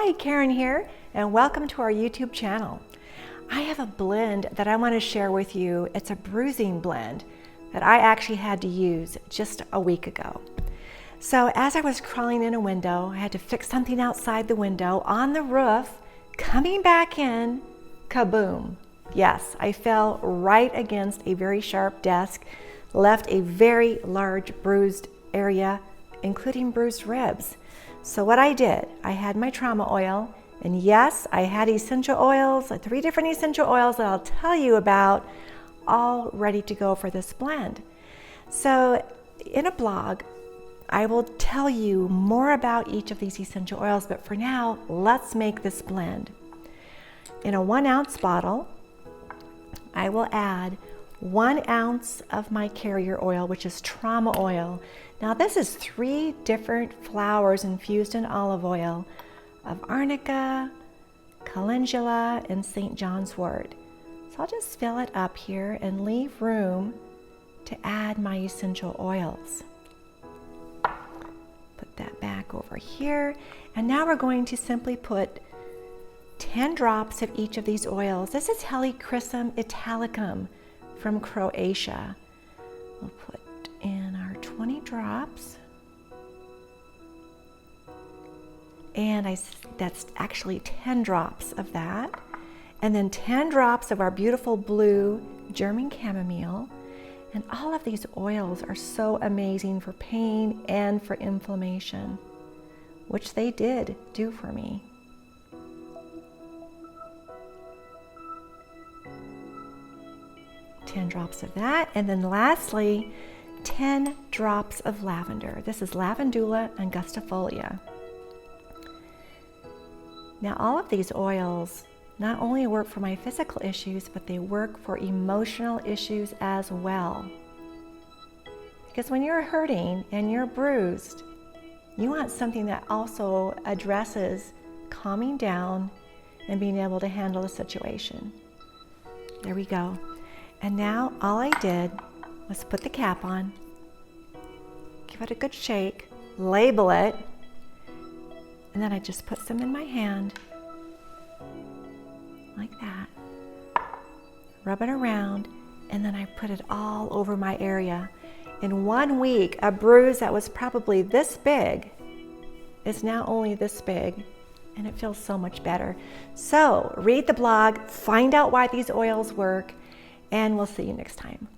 Hi, Karen here, and welcome to our YouTube channel. I have a blend that I want to share with you. It's a bruising blend that I actually had to use just a week ago. So as I was crawling in a window, I had to fix something outside the window on the roof, coming back in, kaboom. Yes, I fell right against a very sharp desk, left a very large bruised area, including bruised ribs. So what I did, I had my trauma oil, and yes, I had essential oils, 3 different essential oils that I'll tell you about, all ready to go for this blend. So in a blog, I will tell you more about each of these essential oils, but for now, let's make this blend. In a 1 ounce bottle, I will add 1 ounce of my carrier oil, which is trauma oil. Now this is 3 different flowers infused in olive oil of arnica, calendula, and St. John's wort. So I'll just fill it up here and leave room to add my essential oils. Put that back over here. And now we're going to simply put 10 drops of each of these oils. This is Helichrysum italicum from Croatia. We'll put in our 20 drops. And that's actually 10 drops of that. And then 10 drops of our beautiful blue German Chamomile. And all of these oils are so amazing for pain and for inflammation, which they did do for me. Ten drops of that, and then lastly, 10 drops of lavender. This is Lavandula angustifolia. Now, all of these oils not only work for my physical issues, but they work for emotional issues as well. Because when you're hurting and you're bruised, you want something that also addresses calming down and being able to handle the situation. There we go. And now all I did was put the cap on, give it a good shake, label it, and then I just put some in my hand, like that, rub it around, and then I put it all over my area. In 1 week, a bruise that was probably this big is now only this big, and it feels so much better. So read the blog, find out why these oils work, and we'll see you next time.